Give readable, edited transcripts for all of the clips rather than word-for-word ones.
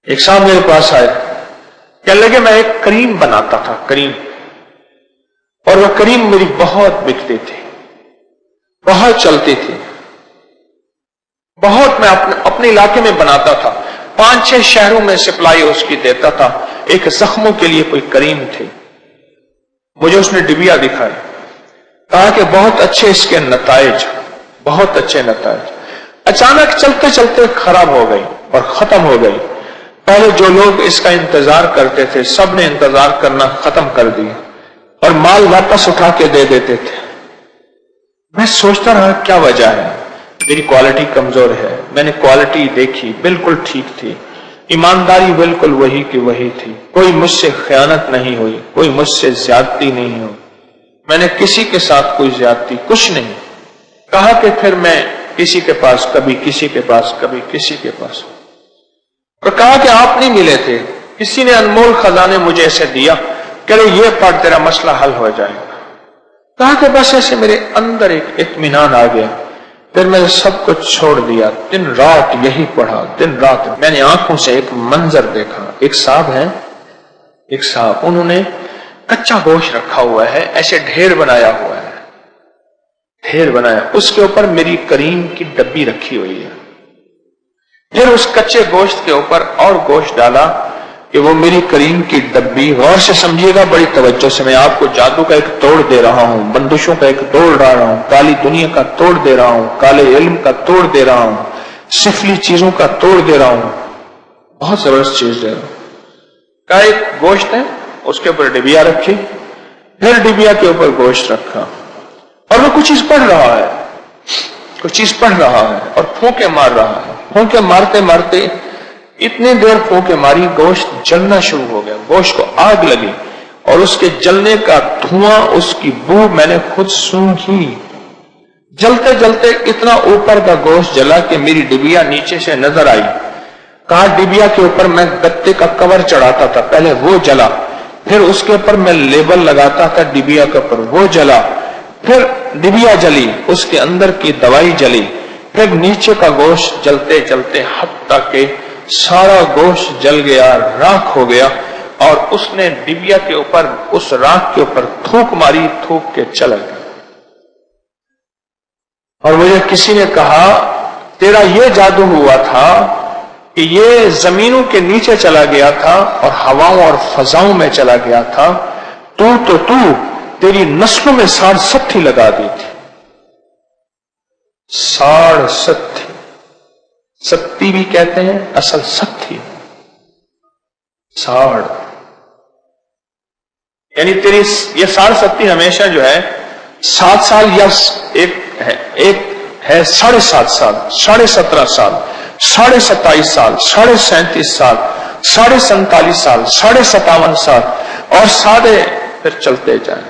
ایک صاحب میرے پاس آئے، کہنے لگے میں ایک کریم بناتا تھا، کریم، اور وہ کریم میری بہت بکتی تھی، بہت چلتی تھی، بہت میں اپنے علاقے میں بناتا تھا، 5-6 شہروں میں سپلائی اس کی دیتا تھا۔ ایک زخموں کے لیے کوئی کریم تھی، مجھے اس نے ڈبیا دکھائی، کہا کہ بہت اچھے اس کے نتائج، بہت اچھے نتائج۔ اچانک چلتے چلتے خراب ہو گئی اور ختم ہو گئی۔ پہلے جو لوگ اس کا انتظار کرتے تھے سب نے انتظار کرنا ختم کر دیا اور مال واپس اٹھا کے دے دیتے تھے۔ میں سوچتا رہا کیا وجہ ہے، میری کوالٹی کمزور ہے۔ میں نے کوالٹی دیکھی، بالکل ٹھیک تھی، ایمانداری بالکل وہی کی وہی تھی، کوئی مجھ سے خیانت نہیں ہوئی، کوئی مجھ سے زیادتی نہیں ہوئی، میں نے کسی کے ساتھ کوئی زیادتی کچھ نہیں۔ کہا کہ پھر میں کسی کے پاس، کبھی کسی کے پاس، کبھی کسی کے پاس، اور کہا کہ آپ نہیں ملے تھے، کسی نے انمول خزانے مجھے ایسے دیا کہ یہ پڑھ تیرا مسئلہ حل ہو جائے گا۔ کہا کہ بس ایسے میرے اندر ایک اطمینان آ گیا، پھر میں نے سب کچھ چھوڑ دیا، دن رات یہی پڑھا، دن رات۔ میں نے آنکھوں سے ایک منظر دیکھا، ایک صاحب ہے، ایک صاحب، انہوں نے کچا گوشت رکھا ہوا ہے، ایسے ڈھیر بنایا ہوا ہے، ڈھیر بنایا، اس کے اوپر میری کریم کی ڈبی رکھی ہوئی ہے، پھر اس کچے گوشت کے اوپر اور گوشت ڈالا کہ وہ میری کریم کی ڈبی، غور سے سمجھیے گا، بڑی توجہ سے، میں آپ کو جادو کا ایک توڑ دے رہا ہوں، بندشوں کا ایک توڑ ڈال رہا ہوں، کالی دنیا کا توڑ دے رہا ہوں، کالے علم کا توڑ دے رہا ہوں، سفلی چیزوں کا توڑ دے رہا ہوں، بہت زبردست چیز دے رہا ہوں۔ کا ایک گوشت ہے، اس کے اوپر ڈبیا رکھی، پھر ڈبیا کے اوپر گوشت رکھا، اور وہ کچھ چیز پڑھ رہا ہے، کچھ چیز پڑھ رہا ہے اور پھونکے مار رہا ہے، پھونکے مارتے مارتے اتنی دیر پھونکے ماری، گوشت جلنا شروع ہو گیا، گوشت کو آگ لگی، اور اس کے جلنے کا دھواں، اس کی بو میں نے خود سونگھی، جلتے جلتے اتنا اوپر کا گوشت جلا کہ میری ڈبیا نیچے سے نظر آئی۔ کہا ڈبیا کے اوپر میں گتے کا کور چڑھاتا تھا، پہلے وہ جلا، پھر اس کے اوپر میں لیبل لگاتا تھا ڈبیا کے اوپر، وہ جلا، پھر ڈبیا جلی، اس کے اندر کی دوائی جلی، پھر نیچے کا گوشت جلتے جلتے حتیٰ کہ سارا گوشت جل گیا، راکھ ہو گیا، اور اس نے ڈبیا کے اوپر، اس راکھ کے اوپر تھوک ماری، تھوک کے چلا گیا۔ اور مجھے کسی نے کہا تیرا یہ جادو ہوا تھا کہ یہ زمینوں کے نیچے چلا گیا تھا اور ہواؤں اور فضاؤں میں چلا گیا تھا، تو تیری نسلوں میں 60 لگا دی تھی، 60 ستی بھی کہتے ہیں، اصل ستی، 60، یعنی تیری یہ 60 ہمیشہ جو ہے 7 سال، یا ایک ہے 7.5 سال، 17.5 سال، 27.5 سال، 37.5 سال، 47 سال، 57 سال، اور پھر چلتے جائیں۔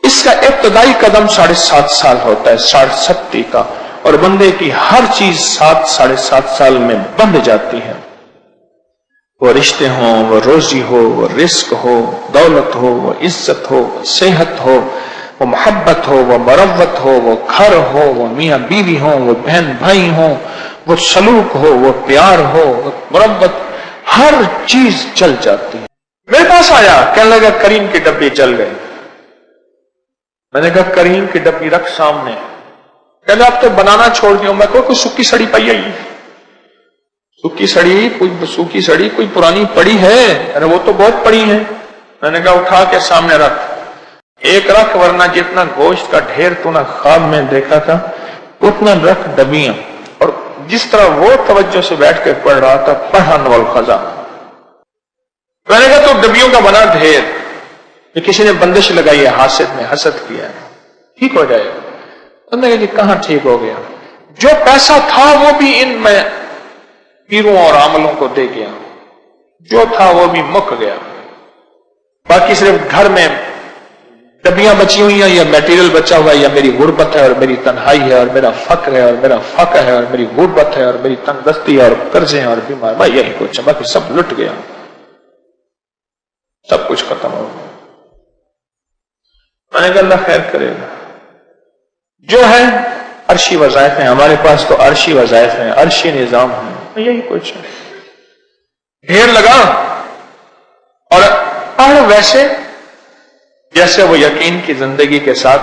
اس کا ابتدائی قدم 7.5 سال ہوتا ہے، 60 کا، اور بندے کی ہر چیز 7-7.5 سال میں بند جاتی ہے، وہ رشتے ہوں، وہ روزی ہو، وہ رزق ہو، دولت ہو، وہ عزت ہو، وہ صحت ہو، وہ محبت ہو، وہ مروت ہو، وہ گھر ہو، وہ میاں بیوی ہو، وہ بہن بھائی ہو، وہ سلوک ہو، وہ پیار ہو، وہ مروت، ہر چیز جل جاتی ہے۔ میرے پاس آیا، کہنے لگا کریم کی ڈبی جل گئی۔ میں نے کہا کریم کی ڈبی رکھ سامنے۔ کہنے اب تو بنانا چھوڑ دیا۔ میں کوئی سکی سڑی پئی آئی، سکی سڑی کوئی پرانی پڑی ہے؟ ارے وہ تو بہت پڑی ہے۔ میں نے کہا اٹھا کے سامنے رکھ، ایک رکھ، ورنہ جتنا گوشت کا ڈھیر تو نہ خواب میں دیکھا تھا اتنا رکھ ڈبیاں۔ اور جس طرح وہ توجہ سے بیٹھ کے پڑھ رہا تھا، پڑھا نول خزاں۔ میں نے کہا تو ڈبیوں کا بنا ڈھیر، کہ کسی نے بندش لگائی ہے، حاسد نے حسد کیا ہے، ٹھیک ہو جائے گا۔ انہوں نے کہا جی کہاں ٹھیک ہو گیا، جو پیسہ تھا وہ بھی ان میں پیروں اور عاملوں کو دے گیا، جو تھا وہ بھی مک گیا، باقی صرف گھر میں ڈبیاں بچی ہوئی ہیں، یا میٹیریل بچا ہوا ہے، یا میری غربت ہے اور میری تنہائی ہے اور میرا فقر ہے اور میرا فقر ہے اور میری غربت ہے اور میری تنگ دستی ہے اور قرضے ہیں اور بیمار، میں یہی کچھ ہے، باقی سب لٹ گیا، سب کچھ ختم ہو گیا۔ میں نے کہا اللہ خیر کرے گا، جو ہے عرشی وظائف ہیں، ہمارے پاس تو عرشی وظائف ہیں، عرشی نظام ہے، یہی کچھ ہے۔ ڈھیر لگا اور پڑھ ویسے جیسے وہ یقین کی زندگی کے ساتھ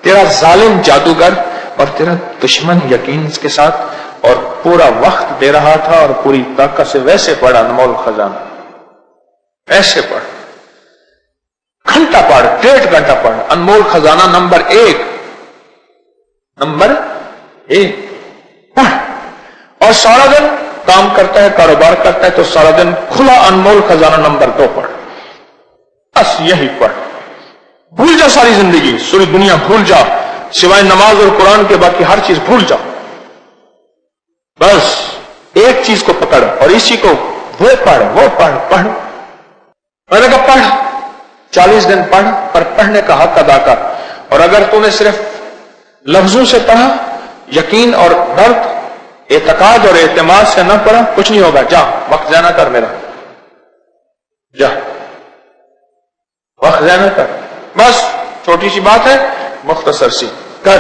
تیرا ظالم جادوگر اور تیرا دشمن یقین کے ساتھ اور پورا وقت دے رہا تھا اور پوری طاقت سے ویسے پڑھ انمول خزانہ، ایسے پڑھ، گھنٹہ پڑھ، 1.5 گھنٹہ پڑھ انمول خزانہ نمبر 1 پڑھ، اور سارا دن کام کرتا ہے، کاروبار کرتا ہے تو سارا دن کھلا انمول خزانہ نمبر 2 پڑھ، بس یہی پڑھ، بھول جا ساری زندگی، سوری دنیا بھول جا، سوائے نماز اور قرآن کے باقی ہر چیز بھول جا، بس ایک چیز کو پکڑ اور اسی کو وہ پڑھ۔ میں نے کہا پڑھ 40 دن پڑھ، پر پڑھنے کا حق ادا کر، اور اگر تو نے صرف لفظوں سے پڑھا، یقین اور درد، اعتقاد اور اعتماد سے نہ پڑھا، کچھ نہیں ہوگا، جا وقت ضائع نہ کر میرا، جا وقت ضائع نہ کر، بس چھوٹی سی بات ہے، مختصر سی کر،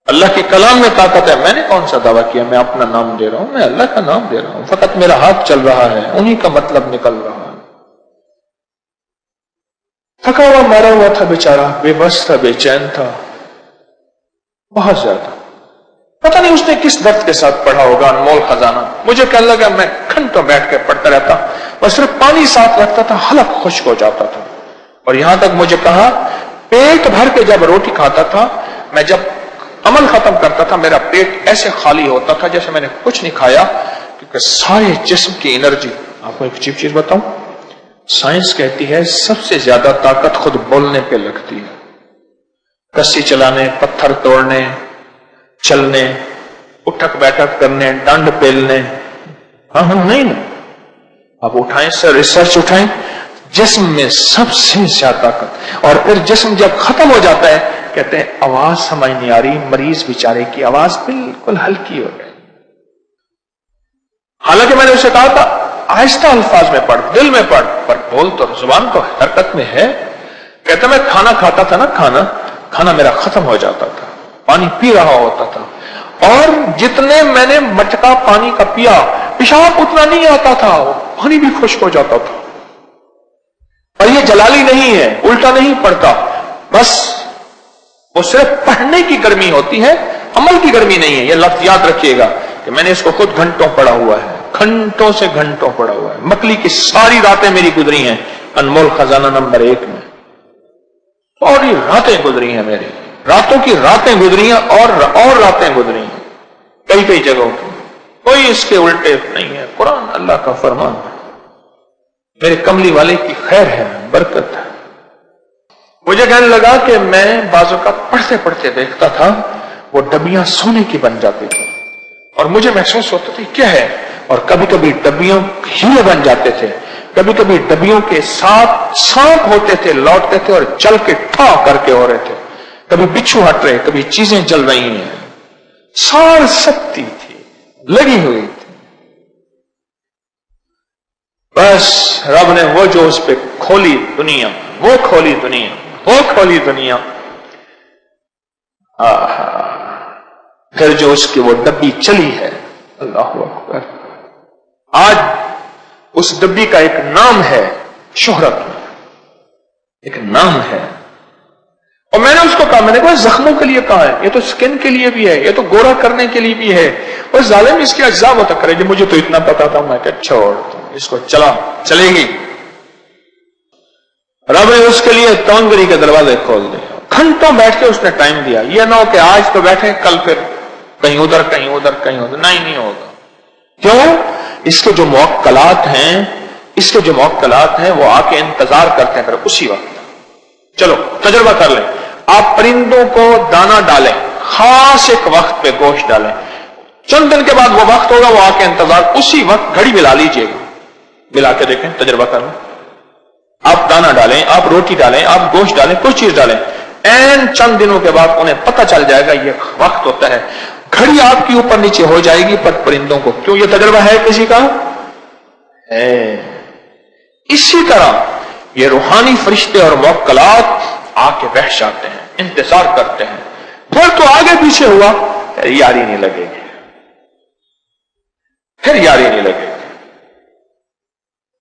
اللہ کے کلام میں طاقت ہے، میں نے کون سا دعویٰ کیا میں اپنا نام دے رہا ہوں، میں اللہ کا نام دے رہا ہوں، فقط میرا ہاتھ چل رہا ہے، انہی کا مطلب نکل رہا ہے، تھکا ہوا مرا ہوا تھا بیچارہ، بے بس تھا، بے چین تھا، بہت زیادہ، پتہ نہیں اس نے کس درد کے ساتھ پڑھا ہوگا انمول خزانہ، مجھے کہنے لگا میں گھنٹوں بیٹھ کے پڑھتا رہتا اور صرف پانی ساتھ رکھتا تھا، حلق خشک ہو جاتا تھا، اور یہاں تک مجھے کہا پیٹ بھر کے جب روٹی کھاتا تھا، میں جب عمل ختم کرتا تھا میرا پیٹ ایسے خالی ہوتا تھا جیسے میں نے کچھ نہیں کھایا، کیونکہ سارے جسم کی انرجی، آپ کو ایک چیز بتاؤں، سائنس کہتی ہے سب سے زیادہ طاقت خود بولنے پہ لگتی ہے، کسی چلانے، پتھر توڑنے، چلنے، اٹھک بیٹھک کرنے، ڈنڈ پیلنے، ہم نہیں نا، اب اٹھائیں سر ریسرچ اٹھائیں، جسم میں سب سے زیادہ طاقت، اور پھر جسم جب ختم ہو جاتا ہے کہتے ہیں آواز سمجھ نہیں آ رہی، مریض بیچارے کی آواز بالکل ہلکی ہو گئی، حالانکہ میں نے اسے کہا تھا آہستہ الفاظ میں پڑھ، دل میں پڑھ، پر بول تو زبان تو حرکت میں ہے، کہتا میں کھانا کھاتا تھا نا، کھانا میرا ختم ہو جاتا تھا، پانی پی رہا ہوتا تھا، اور جتنے میں نے مٹکا پانی کا پیا پیشاب اتنا نہیں آتا تھا، پانی بھی خشک ہو جاتا تھا، اور یہ جلالی نہیں ہے، الٹا نہیں پڑتا، بس وہ صرف پڑھنے کی گرمی ہوتی ہے، عمل کی گرمی نہیں ہے، یہ لفظ یاد رکھیے گا کہ میں نے اس کو خود گھنٹوں پڑھا ہوا ہے، گھنٹوں سے گھنٹوں پڑھا ہوا ہے، مکلی کی ساری راتیں میری گزری ہیں انمول خزانہ نمبر 1 میں، اور یہ راتیں گزری ہیں میری، راتوں کی راتیں گزری ہیں اور راتیں گزری ہیں کئی جگہوں کی، کوئی اس کے الٹے نہیں ہے، قرآن اللہ کا فرمان ہے، میرے کملی والے کی خیر ہے، برکت ہے۔ مجھے کہنے لگا کہ میں بعضوں کا پڑھتے پڑھتے دیکھتا تھا وہ ڈبیاں سونے کی بن جاتی تھی، اور مجھے محسوس ہوتا تھا کیا ہے، اور کبھی کبھی ڈبیوں ہیرے بن جاتے تھے، کبھی کبھی ڈبیوں کے ساتھ سانپ ہوتے تھے، لوٹتے تھے اور چل کے ٹھا کر کے ہو رہے تھے، کبھی بچھو ہٹ رہے، کبھی چیزیں جل رہی ہیں، سار سکتی تھی، لگی ہوئی تھی، بس رب نے وہ جو اس پہ کھولی دنیا، وہ کھولی دنیا، پھر جو اس کی وہ ڈبی چلی ہے، اللہ اکبر، آج اس ڈبی کا ایک نام ہے، شہرت، ایک نام ہے، اور میں نے اس کو کہا، میں نے کہا زخموں کے لیے کہا ہے، یہ تو سکن کے لیے بھی ہے، یہ تو گورا کرنے کے لیے بھی ہے، اور ظالم اس کے اجزاء ہوتا کرے گی، مجھے تو اتنا پتا تھا، میں کہ چھوڑ اس کو، چلے گی، رب نے اس کے لیے تونگری کے دروازے کھول دیے، گھنٹوں بیٹھ کے اس نے ٹائم دیا، یہ نہ ہو کہ آج تو بیٹھے کل پھر کہیں ادھر نہیں ہوگا، کیوں؟ اس کے جو موکلات ہیں وہ آ کے انتظار کرتے ہیں پھر اسی وقت، چلو تجربہ کر لیں، آپ پرندوں کو دانا ڈالیں، خاص ایک وقت پہ گوشت ڈالیں، چند دن کے بعد وہ وقت ہوگا، وہ آ کے انتظار، اسی وقت گھڑی ملا لیجئے گا، ملا کے دیکھیں، تجربہ کر لیں، آپ دانا ڈالیں، آپ روٹی ڈالیں، آپ گوشت ڈالیں، کوئی چیز ڈالیں، این چند دنوں کے بعد انہیں پتہ چل جائے گا یہ وقت ہوتا ہے، گھڑی آپ کی اوپر نیچے ہو جائے گی، پر پرندوں کو کیوں؟ یہ تجربہ ہے کسی کا؟ ہے۔ اسی طرح یہ روحانی فرشتے اور موکلات آ کے بیٹھ جاتے ہیں، انتظار کرتے ہیں، پھر تو آگے پیچھے ہوا، پھر یاری نہیں لگے گی،